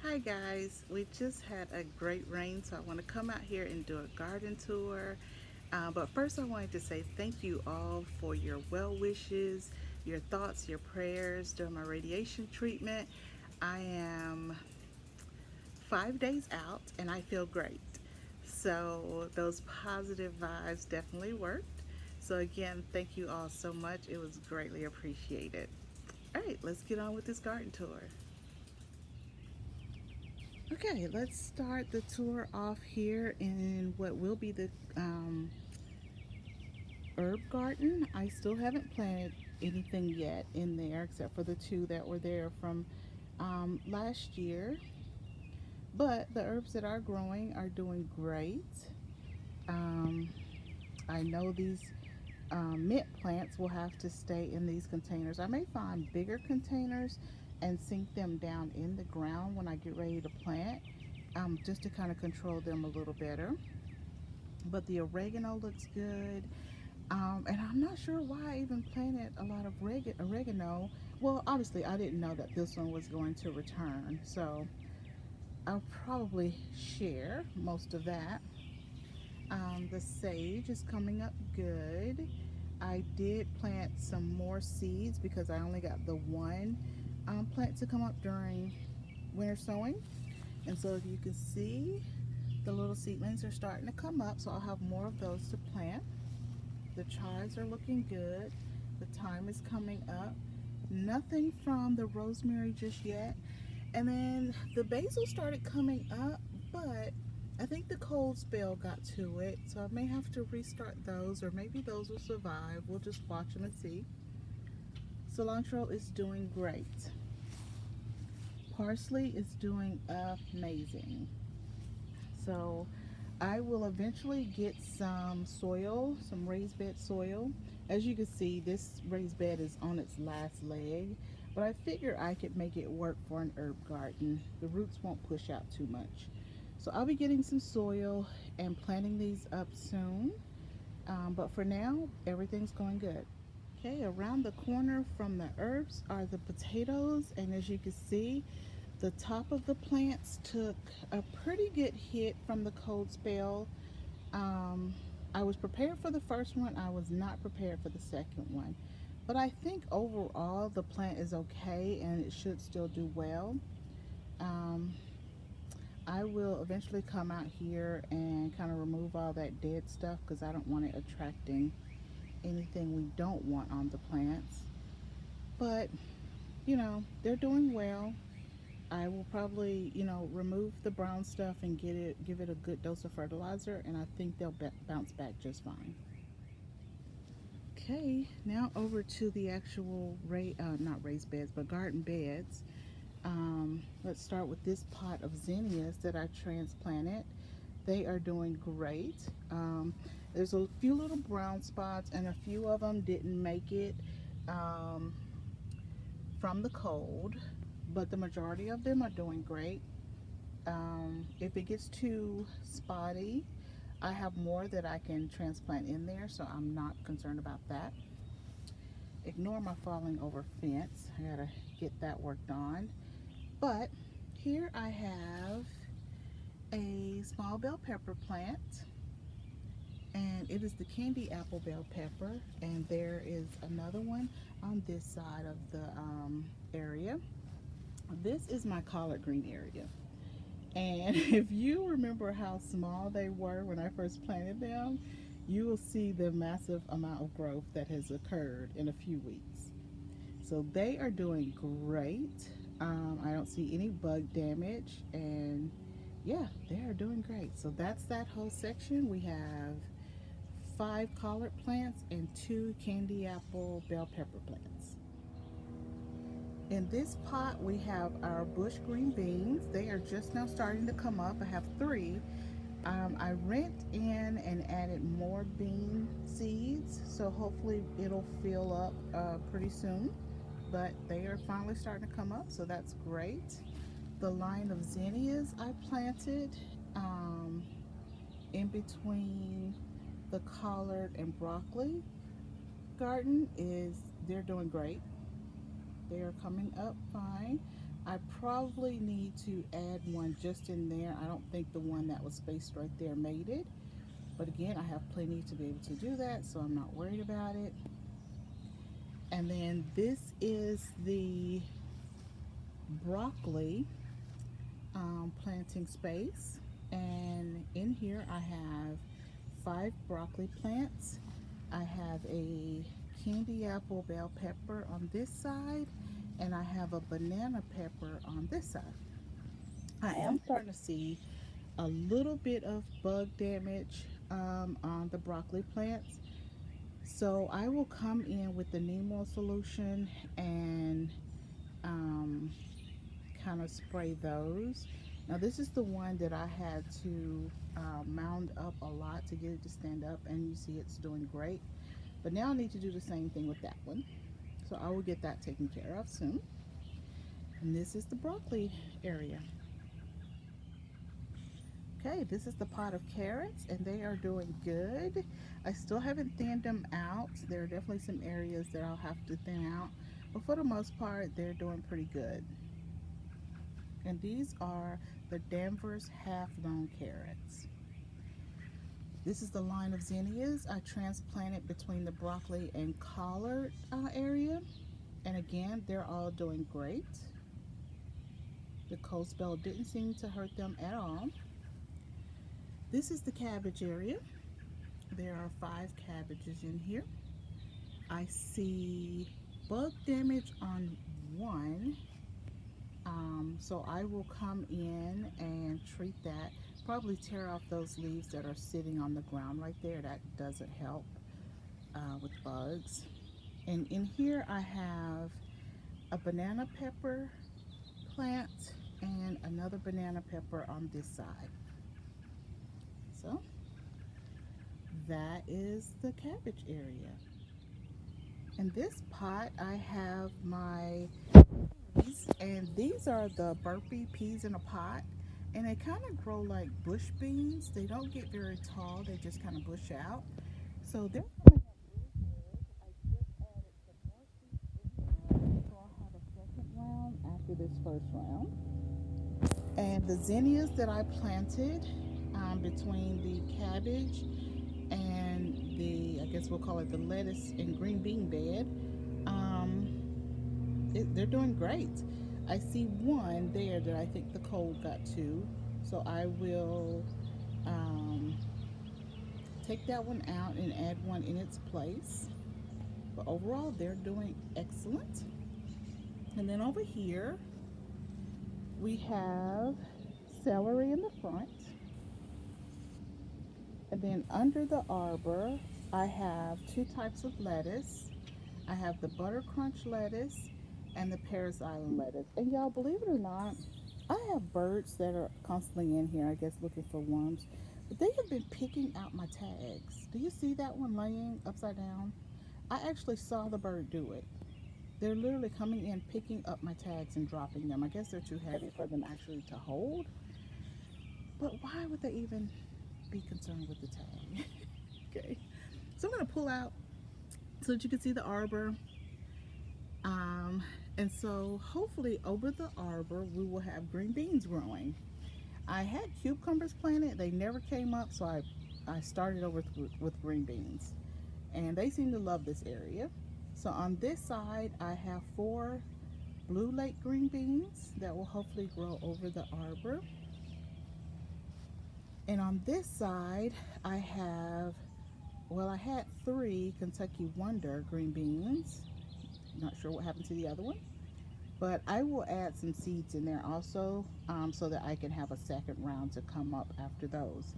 Hi guys, we just had a great rain, so I want to come out here and do a garden tour. But first, I wanted to say thank you all for your well wishes, your thoughts, your prayers during my radiation treatment. I am 5 days out and I feel great. So, those positive vibes definitely worked. So, again, thank you all so much. It was greatly appreciated. All right, let's get on with this garden tour. Okay, let's start the tour off here in what will be the herb garden. I still haven't planted anything yet in there except for the two that were there from last year. But the herbs that are growing are doing great. Um, I know these mint plants will have to stay in these containers. I may find bigger containers and sink them down in the ground when I get ready to plant, just to kind of control them a little better. But the oregano looks good. And I'm not sure why I even planted a lot of oregano. Well, obviously, I didn't know that this one was going to return. So I'll probably share most of that. The sage is coming up good. I did plant some more seeds because I only got the one plant to come up during winter sowing. And so if you can see, the little seedlings are starting to come up. So I'll have more of those to plant. The chives are looking good. The thyme is coming up. Nothing from the rosemary just yet. And then the basil started coming up, but I think the cold spell got to it. So I may have to restart those, or maybe those will survive. We'll just watch them and see. Cilantro is doing great. Parsley is doing amazing. So I will eventually get some soil, some raised bed soil. As you can see, this raised bed is on its last leg, but I figure I could make it work for an herb garden. The roots won't push out too much. So I'll be getting some soil and planting these up soon. But for now, everything's going good. Okay, around the corner from the herbs are the potatoes, and as you can see, the top of the plants took a pretty good hit from the cold spell. Um, I was prepared for the first one, I was not prepared for the second one. But I think overall the plant is okay and it should still do well. Um, I will eventually come out here and kind of remove all that dead stuff because I don't want it attracting anything we don't want on the plants. But, they're doing well. I will probably, remove the brown stuff and give it a good dose of fertilizer, and I think they'll bounce back just fine. Okay, now over to the actual not raised beds, but garden beds. Let's start with this pot of zinnias that I transplanted. They are doing great. There's a few little brown spots, and a few of them didn't make it um, from the cold, but the majority of them are doing great. If it gets too spotty, I have more that I can transplant in there, so I'm not concerned about that. Ignore my falling over fence. I gotta get that worked on. But here I have a small bell pepper plant, and it is the candy apple bell pepper, and there is another one on this side of the area. This is my collard green area. And if you remember how small they were when I first planted them, you will see the massive amount of growth that has occurred in a few weeks. So they are doing great. I don't see any bug damage, and yeah, they are doing great. So that's that whole section. We have 5 collard plants and 2 candy apple bell pepper plants. In this pot, we have our bush green beans. They are just now starting to come up. I have 3. I rent in and added more bean seeds, so hopefully it'll fill up pretty soon. But they are finally starting to come up, so that's great. The line of zinnias I planted in between the collard and broccoli garden they're doing great. They are coming up fine. I probably need to add one just in there. I don't think the one that was spaced right there made it. But again, I have plenty to be able to do that, so I'm not worried about it. And then this is the broccoli planting space. And in here I have 5 broccoli plants. I have a candy apple bell pepper on this side, and I have a banana pepper on this side. I am starting to see a little bit of bug damage on the broccoli plants. So I will come in with the neem oil solution and um, kind of spray those. Now this is the one that I had to mound up a lot to get it to stand up, and you see it's doing great. But now I need to do the same thing with that one. So I will get that taken care of soon. And this is the broccoli area. Okay, this is the pot of carrots, and they are doing good. I still haven't thinned them out. There are definitely some areas that I'll have to thin out, but for the most part, they're doing pretty good. And these are the Danvers half-dome carrots. This is the line of zinnias I transplanted between the broccoli and collard area. And again, they're all doing great. The cold spell didn't seem to hurt them at all. This is the cabbage area. There are 5 cabbages in here. I see bug damage on one. So I will come in and treat that. Probably tear off those leaves that are sitting on the ground right there. That doesn't help with bugs. And in here I have a banana pepper plant and another banana pepper on this side. So that is the cabbage area. In this pot I have my peas, and these are the Burpee peas in a pot, and they kind of grow like bush beans. They don't get very tall, they just kind of bush out. So they're coming up really good. I just added some more seeds in there, so I'll have a second round after this first round. And the zinnias that I planted between the cabbage and the, I guess we'll call it the lettuce and green bean bed, they're doing great. I see one there that I think the cold got to, so I will take that one out and add one in its place. But overall, they're doing excellent. And then over here, we have celery in the front. And then under the arbor, I have 2 types of lettuce. I have the butter crunch lettuce and the Paris Island lettuce. And y'all, believe it or not, I have birds that are constantly in here, I guess looking for worms. But they have been picking out my tags. Do you see that one laying upside down? I actually saw the bird do it. They're literally coming in, picking up my tags and dropping them. I guess they're too heavy for them actually to hold. But why would they even be concerned with the tag? Okay. So I'm going to pull out so that you can see the arbor. And so hopefully over the arbor we will have green beans growing. I had cucumbers planted. They never came up, so I started over with green beans. And they seem to love this area. So on this side I have 4 blue lake green beans that will hopefully grow over the arbor. And on this side I have, well, I had 3 Kentucky Wonder green beans. Not sure what happened to the other one, but I will add some seeds in there also, so that I can have a second round to come up after those.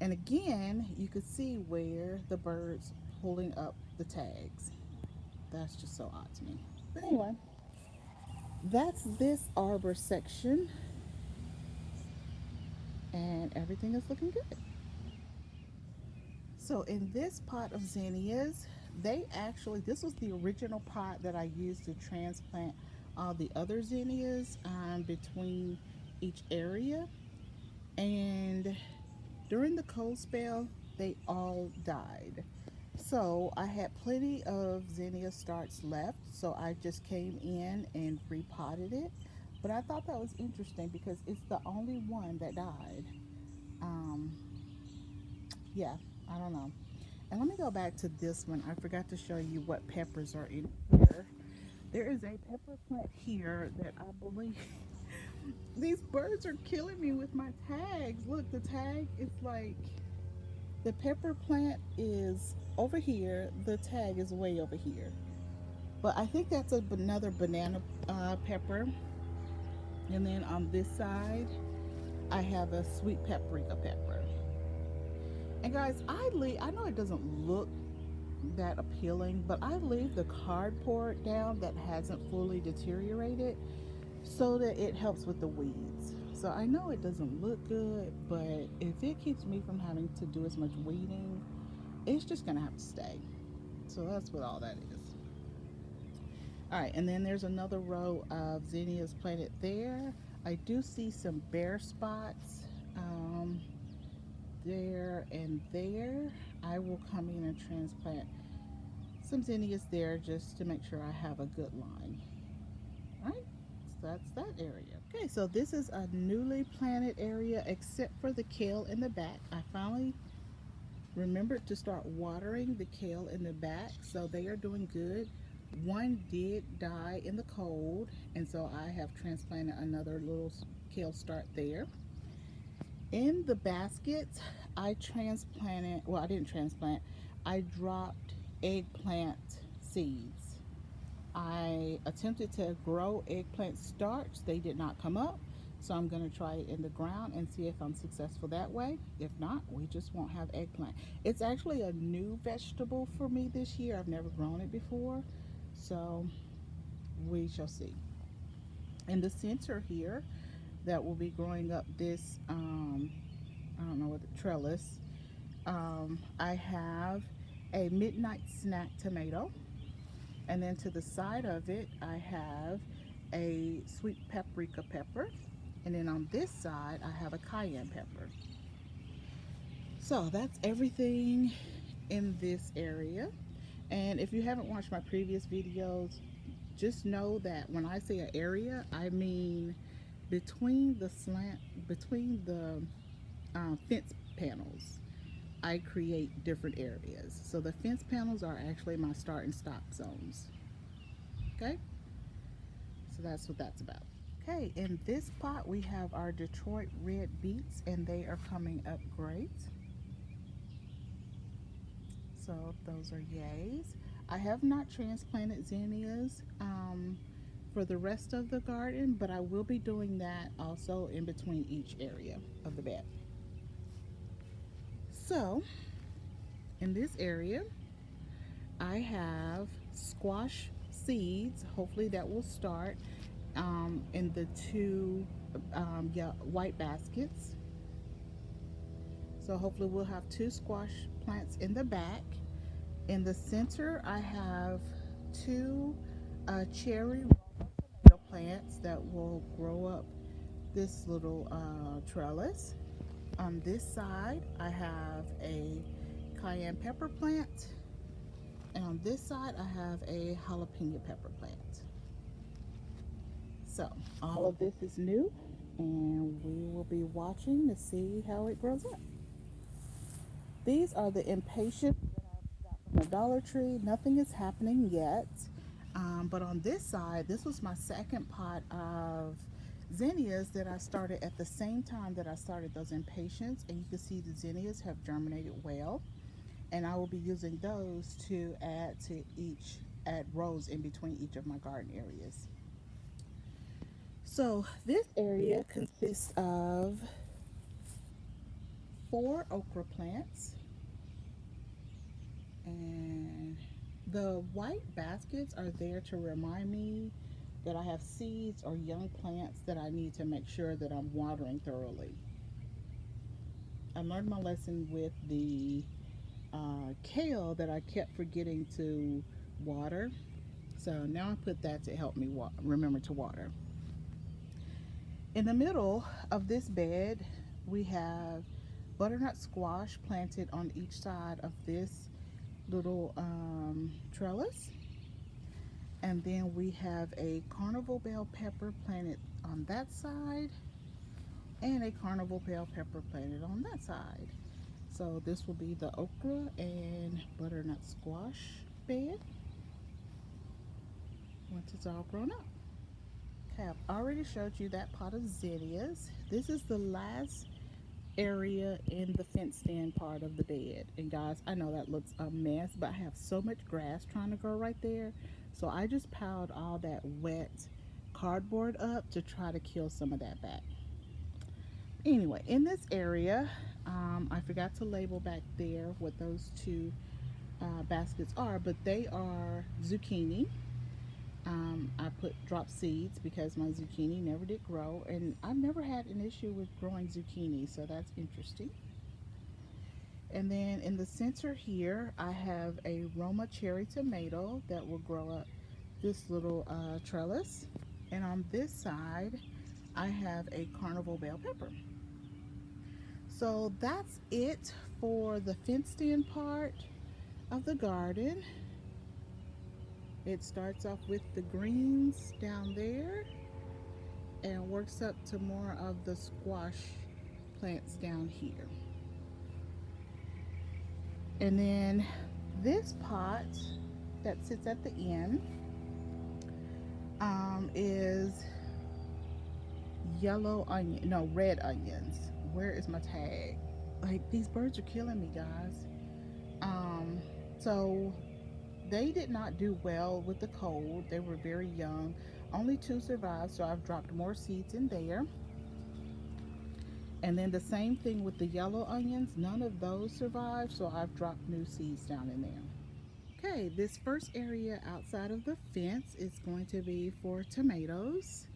And again, you can see where the birds pulling up the tags. That's just so odd to me. But anyway, that's this arbor section, and everything is looking good. So in this pot of zinnias, they actually, this was the original pot that I used to transplant all the other zinnias between each area. And during the cold spell, they all died. So I had plenty of zinnia starts left, so I just came in and repotted it. But I thought that was interesting because it's the only one that died. Um, yeah, I don't know. And let me go back to this one. I forgot to show you what peppers are in here. There is a pepper plant here that I believe these birds are killing me with my tags. Look, the tag is like the pepper plant is over here, the tag is way over here. But I think that's another banana pepper. And then on this side, I have a sweet paprika pepper. And guys, I know it doesn't look that appealing, but I leave the cardboard down that hasn't fully deteriorated so that it helps with the weeds. So I know it doesn't look good, but if it keeps me from having to do as much weeding, it's just gonna have to stay. So that's what all that is. All right, and then there's another row of zinnias planted there. I do see some bare spots there and there. I will come in and transplant some zinnias there just to make sure I have a good line. All right, so that's that area. Okay, so this is a newly planted area except for the kale in the back. I finally remembered to start watering the kale in the back, so they are doing good. One did die in the cold, and so I have transplanted another little kale start there. In the baskets, I transplanted, well, I didn't transplant, I dropped eggplant seeds. I attempted to grow eggplant starts, they did not come up. So I'm going to try it in the ground and see if I'm successful that way. If not, we just won't have eggplant. It's actually a new vegetable for me this year. I've never grown it before. So we shall see. In the center here, that will be growing up this, I don't know what the trellis. I have a midnight snack tomato. And then to the side of it, I have a sweet paprika pepper. And then on this side, I have a cayenne pepper. So that's everything in this area. And if you haven't watched my previous videos, just know that when I say an area, I mean between the fence panels, I create different areas. So the fence panels are actually my start and stop zones. Okay, so that's what that's about. Okay, in this pot we have our Detroit red beets, and they are coming up great. So those are yays. I have not transplanted zinnias for the rest of the garden, but I will be doing that also in between each area of the bed. So in this area, I have squash seeds. Hopefully that will start in the two white baskets. So hopefully we'll have two squash plants in the back. In the center, I have two cherry tomato plants that will grow up this little trellis. On this side, I have a cayenne pepper plant, and on this side, I have a jalapeno pepper plant. So all of this is new, and we will be watching to see how it grows up. These are the impatient that I got from the Dollar Tree. Nothing is happening yet. But on this side, this was my second pot of zinnias that I started at the same time that I started those impatiens. And you can see the zinnias have germinated well. And I will be using those to add rows in between each of my garden areas. So this area consists of 4 okra plants, and the white baskets are there to remind me that I have seeds or young plants that I need to make sure that I'm watering thoroughly. I learned my lesson with the kale that I kept forgetting to water. So now I put that to help me remember to water. In the middle of this bed, we have butternut squash planted on each side of this little trellis. And then we have a carnival bell pepper planted on that side, and a Carnival bell pepper planted on that side. So this will be the okra and butternut squash bed once it's all grown up. Okay, I've already showed you that pot of zinnias. This is the last area in the fenced in part of the bed. And guys, I know that looks a mess, but I have so much grass trying to grow right there. So I just piled all that wet cardboard up to try to kill some of that back. Anyway, in this area, I forgot to label back there what those two baskets are, but they are zucchini. I put drop seeds because my zucchini never did grow, and I've never had an issue with growing zucchini, so that's interesting. And then in the center here, I have a Roma cherry tomato that will grow up this little trellis. And on this side, I have a Carnival bell pepper. So that's it for the fenced in part of the garden. It starts off with the greens down there and works up to more of the squash plants down here. And then this pot that sits at the end is red onions. Where is my tag? Like, these birds are killing me, guys. So they did not do well with the cold. They were very young. Only 2 survived, so I've dropped more seeds in there. And then the same thing with the yellow onions. None of those survived, so I've dropped new seeds down in there. Okay, this first area outside of the fence is going to be for tomatoes.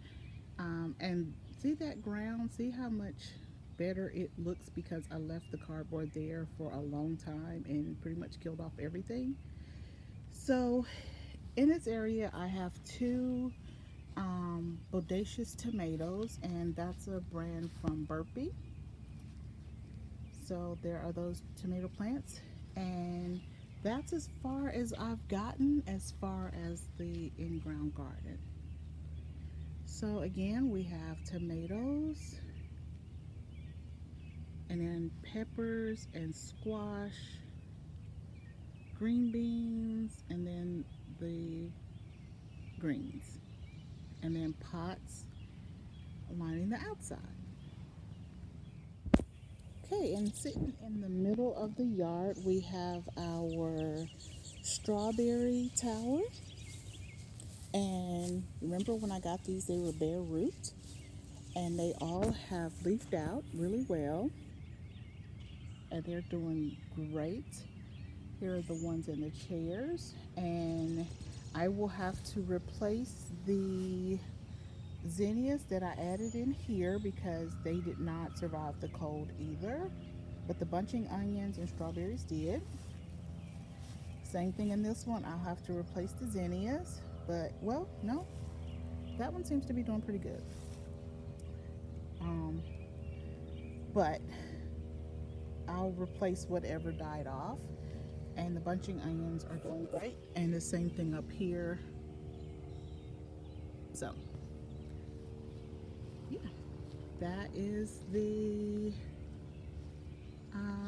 And see that ground? See how much better it looks because I left the cardboard there for a long time and pretty much killed off everything. So in this area I have 2 Bodacious Tomatoes, and that's a brand from Burpee. So there are those tomato plants, and that's as far as I've gotten as far as the in-ground garden. So again, we have tomatoes, and then peppers and squash, green beans, and then the greens, and then pots lining the outside. Okay, and sitting in the middle of the yard, we have our strawberry tower. And remember when I got these, they were bare root, and they all have leafed out really well, and they're doing great. Here are the ones in the chairs, and I will have to replace the zinnias that I added in here because they did not survive the cold either, but the bunching onions and strawberries did. Same thing in this one. I'll have to replace the zinnias, but well, no, that one seems to be doing pretty good. But I'll replace whatever died off, and the bunching onions are doing great, and the same thing up here. So yeah, that is the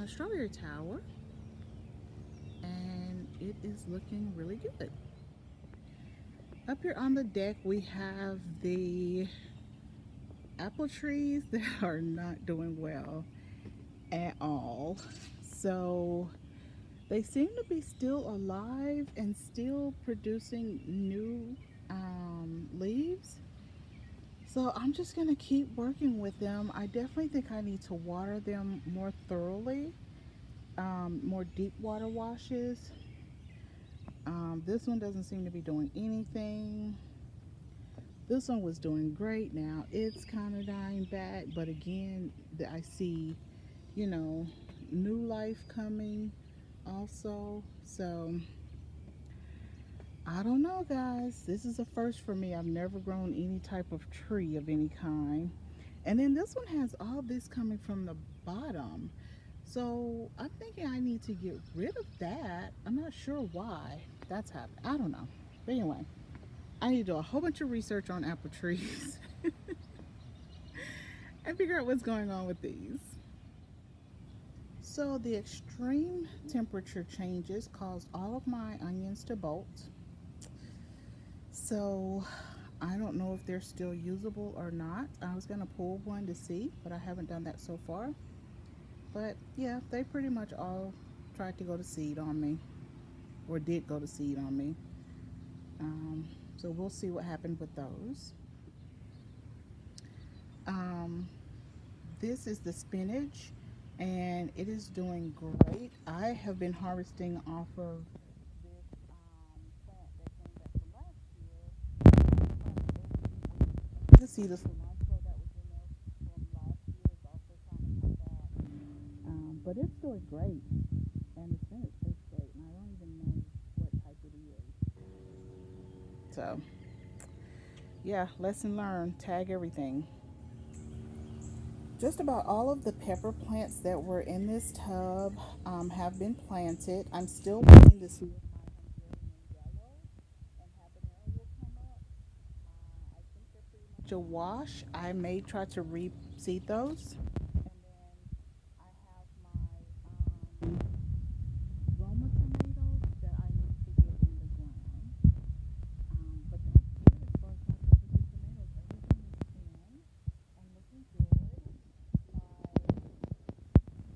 strawberry tower, and it is looking really good. Up here on the deck we have the apple trees that are not doing well at all. So they seem to be still alive and still producing new leaves. So I'm just gonna keep working with them. I definitely think I need to water them more thoroughly, more deep water washes. This one doesn't seem to be doing anything. This one was doing great. Now it's kind of dying back, but again, I see, you know, new life coming also. So I don't know, guys. This is a first for me. I've never grown any type of tree of any kind. And then this one has all this coming from the bottom. So I'm thinking I need to get rid of that. I'm not sure why that's happening. I don't know. But anyway, I need to do a whole bunch of research on apple trees and figure out what's going on with these. So the extreme temperature changes caused all of my onions to bolt. So I don't know if they're still usable or not. I was going to pull one to see, but I haven't done that so far. But yeah, they pretty much all tried to go to seed on me, or did go to seed on me. So we'll see what happened with those. Um, this is the spinach, and it is doing great. I have been harvesting off of this plant that came back from last year. You can see the cilantro that was in there from last year is also trying to come back. But it's doing great, and the spinach tastes great, and I don't even know what type it is. So, yeah, lesson learned, tag everything. Just about all of the pepper plants that were in this tub have been planted. I'm still waiting to see if my Hungarian yellow and habanero will come up. I think they're pretty much a wash. I may try to reseed those. And then I have my Roma tomatoes that I need to get in the ground. But that's it as far as my pepper tomatoes. Everything is in and looking good.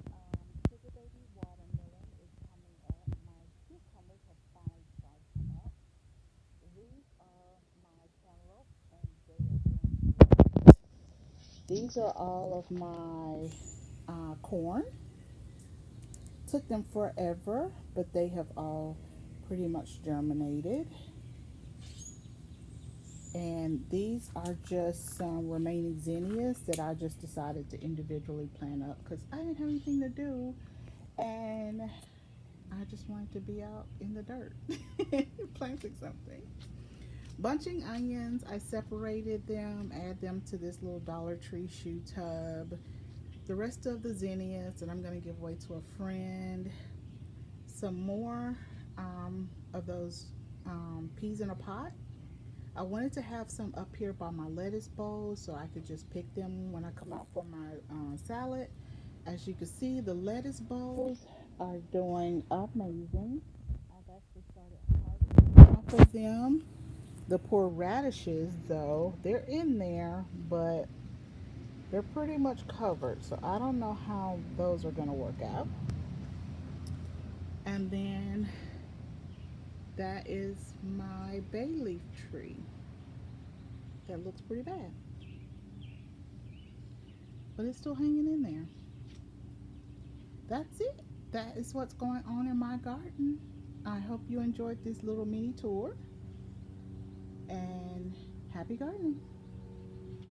My sugar baby watermelon is coming up. My cucumbers have finally started to come up. These are my cantaloupes, and they are doing great. These are all of my corn. Took them forever, but they have all pretty much germinated. And these are just some remaining zinnias that I just decided to individually plant up because I didn't have anything to do, and I just wanted to be out in the dirt planting something. Bunching onions, I separated them, add them to this little Dollar Tree shoe tub. The rest of the zinnias that I'm going to give away to a friend. Some more of those peas in a pot. I wanted to have some up here by my lettuce bowl so I could just pick them when I come out for my salad. As you can see, the lettuce bowls are doing amazing. I've actually started harvesting off of them. The poor radishes, though, they're in there, but they're pretty much covered, so I don't know how those are going to work out. And then that is my bay leaf tree. That looks pretty bad, but it's still hanging in there. That's it. That is what's going on in my garden. I hope you enjoyed this little mini tour, and happy gardening.